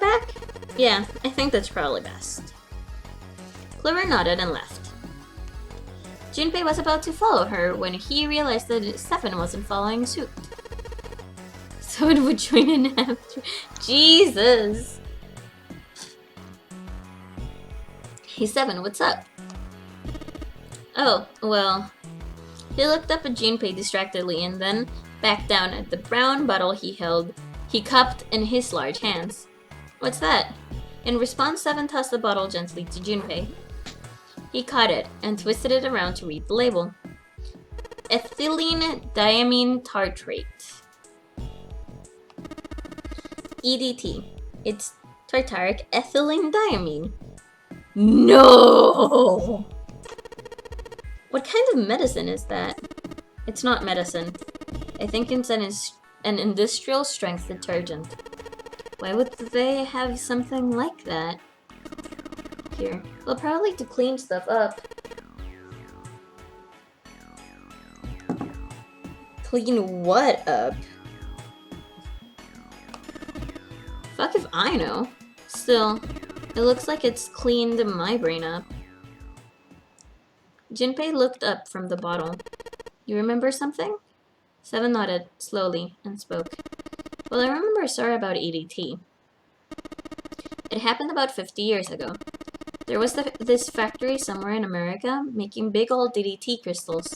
back? Yeah, I think that's probably best. Clover nodded and left. Junpei was about to follow her when he realized that Seven wasn't following suit. So it would join in after. Jesus! Hey Seven, what's up? Oh, well. He looked up at Junpei distractedly and then back down at the brown bottle he cupped in his large hands. What's that? In response, Seven tossed the bottle gently to Junpei. He caught it and twisted it around to read the label. Ethylene diamine tartrate. EDT. It's tartaric ethylene diamine. No! What kind of medicine is that? It's not medicine. I think it's an industrial strength detergent. Why would they have something like that? Here. Well, probably to clean stuff up. Clean what up? Fuck if I know. Still, it looks like it's cleaned my brain up. Junpei looked up from the bottle. You remember something? Seven nodded, slowly, and spoke. Well, I remember a story about EDT. It happened about 50 years ago. There was this factory somewhere in America making big old DDT crystals.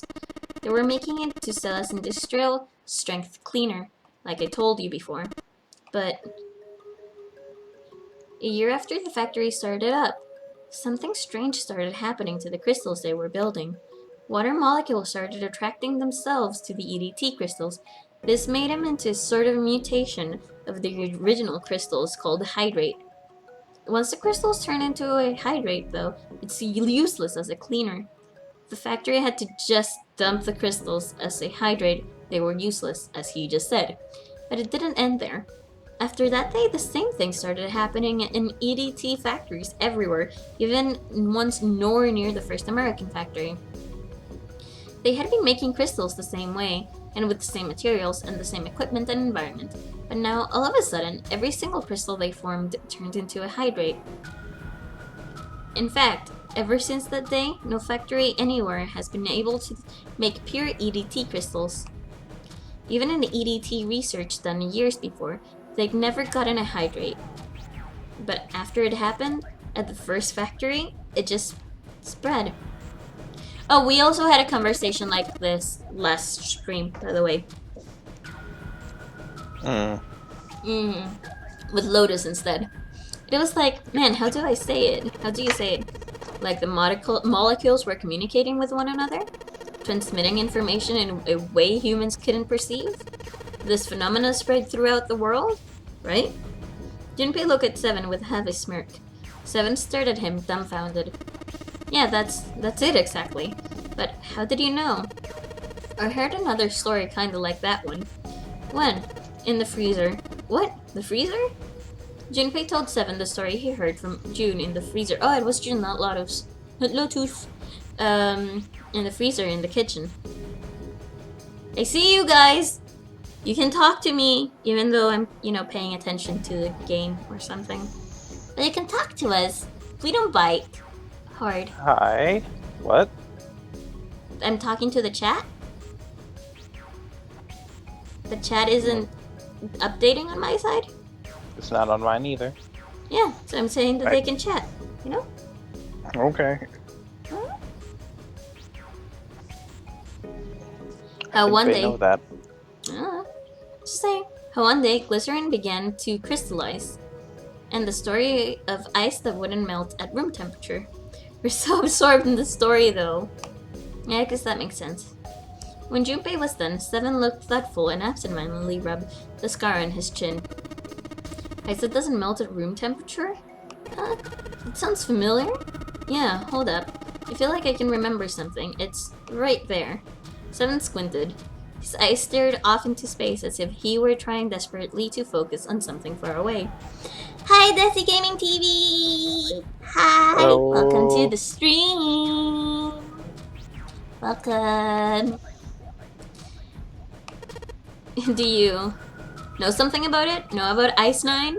They were making it to sell as industrial strength cleaner, like I told you before. But a year after the factory started up, something strange started happening to the crystals they were building. Water molecules started attracting themselves to the EDT crystals. This made them into a sort of mutation of the original crystals called hydrate. Once the crystals turn into a hydrate, though, it's useless as a cleaner. The factory had to just dump the crystals as a hydrate. They were useless, as he just said. But it didn't end there. After that day, the same thing started happening in EDT factories everywhere, even ones nowhere near the first American factory. They had been making crystals the same way, and with the same materials and the same equipment and environment. But now, all of a sudden, every single crystal they formed turned into a hydrate. In fact, ever since that day, no factory anywhere has been able to make pure EDT crystals. Even in the EDT research done years before, they'd never gotten a hydrate. But after it happened, at the first factory, it just spread. Oh, we also had a conversation like this last stream, by the way. With Lotus instead. It was like, man, how do I say it? How do you say it? Like the molecules were communicating with one another? Transmitting information in a way humans couldn't perceive? This phenomena spread throughout the world? Right? Junpei looked at Seven with a heavy smirk. Seven stared at him, dumbfounded. Yeah, that's it exactly. But how did you know? I heard another story kinda like that one. When? In the freezer. What? The freezer? Junpei told Seven the story he heard from June in the freezer. Oh, it was June, not Lotus. Lotus. In the freezer in the kitchen. I see you guys! You can talk to me, even though I'm, paying attention to the game or something. But you can talk to us. We don't bite. Hard. Hi. What? I'm talking to the chat? The chat isn't updating on my side? It's not on mine either. Yeah, so I'm saying that they can chat, Okay. Huh? How one They day... know that. Just saying. How one day, glycerin began to crystallize. And the story of ice that wouldn't melt at room temperature. We're so absorbed in the story, though. Yeah, I guess that makes sense. When Junpei was done, Seven looked thoughtful and absentmindedly rubbed the scar on his chin. Ice that doesn't melt at room temperature? It sounds familiar. Yeah, hold up. I feel like I can remember something. It's right there. Seven squinted. His eyes stared off into space as if he were trying desperately to focus on something far away. Hi, Desi Gaming TV! Hi! Hello. Welcome to the stream! Welcome! Do you know something about it? Know about Ice 9?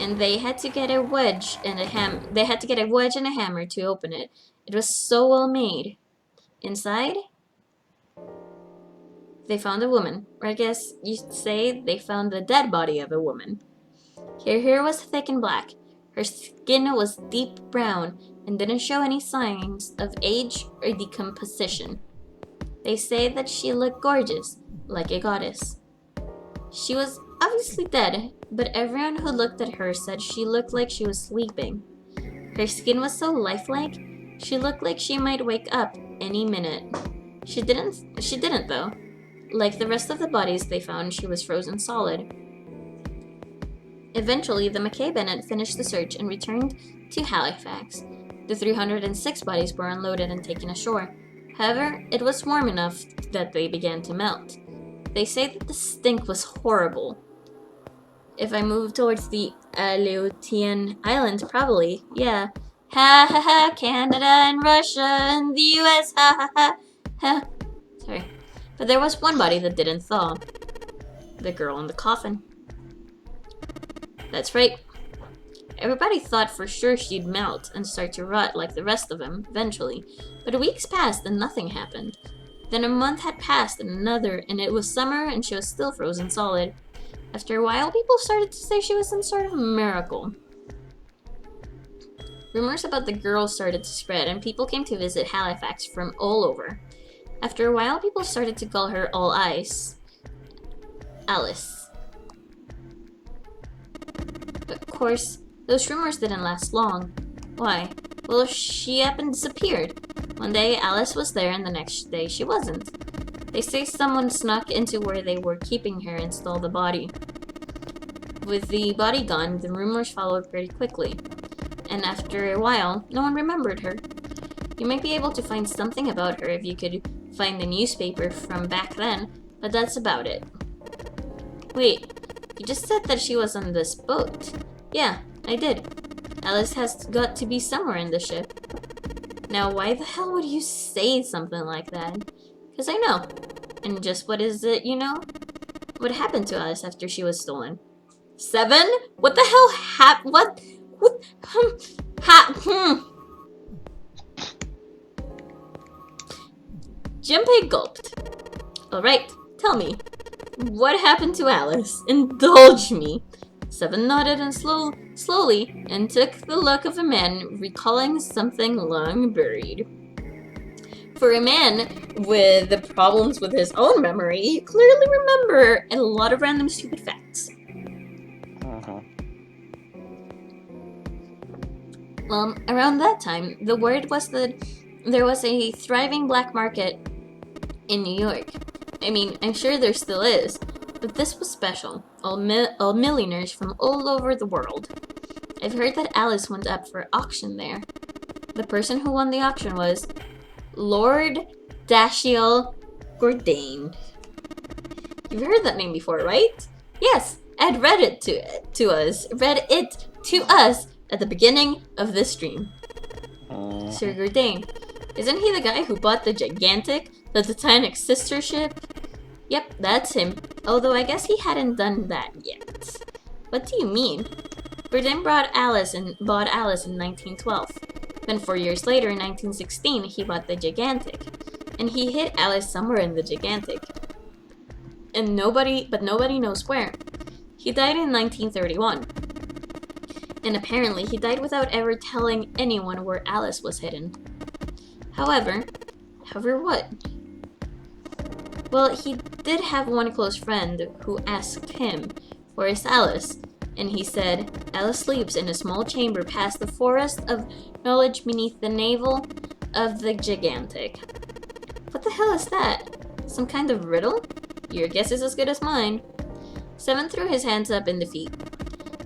and they had to get a wedge and a hammer to open it. It was so well made. Inside, they found a woman, or I guess you'd say they found the dead body of a woman. Her hair was thick and black. Her skin was deep brown and didn't show any signs of age or decomposition. They say that she looked gorgeous, like a goddess. She was obviously dead, but everyone who looked at her said she looked like she was sleeping. Her skin was so lifelike, she looked like she might wake up any minute. She didn't though. Like the rest of the bodies they found, she was frozen solid. Eventually, the McKay Bennett finished the search and returned to Halifax. The 306 bodies were unloaded and taken ashore. However, it was warm enough that they began to melt. They say that the stink was horrible. If I move towards the Aleutian Islands, probably, yeah. Ha ha ha, Canada and Russia and the US, ha ha ha, ha. Sorry. But there was one body that didn't thaw. The girl in the coffin. That's right. Everybody thought for sure she'd melt and start to rot like the rest of them, eventually. But weeks passed and nothing happened. Then a month had passed and another, and it was summer and she was still frozen solid. After a while, people started to say she was some sort of miracle. Rumors about the girl started to spread, and people came to visit Halifax from all over. After a while, people started to call her All Ice. Alice. But of course, those rumors didn't last long. Why? Well, she up and disappeared. One day Alice was there and the next day she wasn't. They say someone snuck into where they were keeping her and stole the body. With the body gone, the rumors followed pretty quickly. And after a while, no one remembered her. You might be able to find something about her if you could find the newspaper from back then, but that's about it. Wait, you just said that she was on this boat. Yeah, I did. Alice has got to be somewhere in the ship. Now, why the hell would you say something like that? Because I know. And just what is it, you know? What happened to Alice after she was stolen? 7? What the hell happened? What? Junpei gulped. Alright, tell me. What happened to Alice? Indulge me. 7 nodded and slowly and took the look of a man recalling something long buried. For a man with the problems with his own memory, you clearly remember a lot of random stupid facts. Well, around that time, the word was that there was a thriving black market in New York. I mean, I'm sure there still is, but this was special. All millionaires from all over the world. I've heard that Alice went up for auction there. The person who won the auction was Lord Dashiell Gordain. You've heard that name before, right? Yes, Ed read it to us at the beginning of this stream. Sir Gordain. Isn't he the guy who bought the Gigantic, the Titanic sister ship? Yep, that's him. Although I guess he hadn't done that yet. What do you mean? Gordain bought Alice in 1912. Then 4 years later, in 1916, he bought the Gigantic. And he hid Alice somewhere in the Gigantic. And nobody knows where. He died in 1931. And apparently he died without ever telling anyone where Alice was hidden. However what? Well, he did have one close friend who asked him, "Where is Alice?" And he said, "Alice sleeps in a small chamber past the forest of knowledge beneath the navel of the Gigantic." What the hell is that? Some kind of riddle? Your guess is as good as mine. 7 threw his hands up in defeat.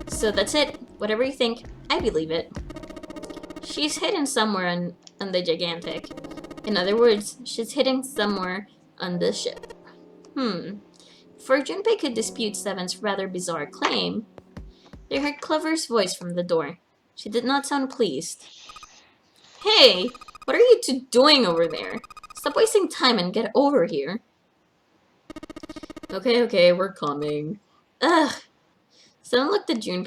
So that's it. Whatever you think, I believe it. She's hidden somewhere on the Gigantic. In other words, she's hidden somewhere on this ship. Before Junpei could dispute 7's rather bizarre claim, they heard Clover's voice from the door. She did not sound pleased. Hey, what are you two doing over there? Stop wasting time and get over here. Okay, we're coming. Ugh. 7 looked at Junpei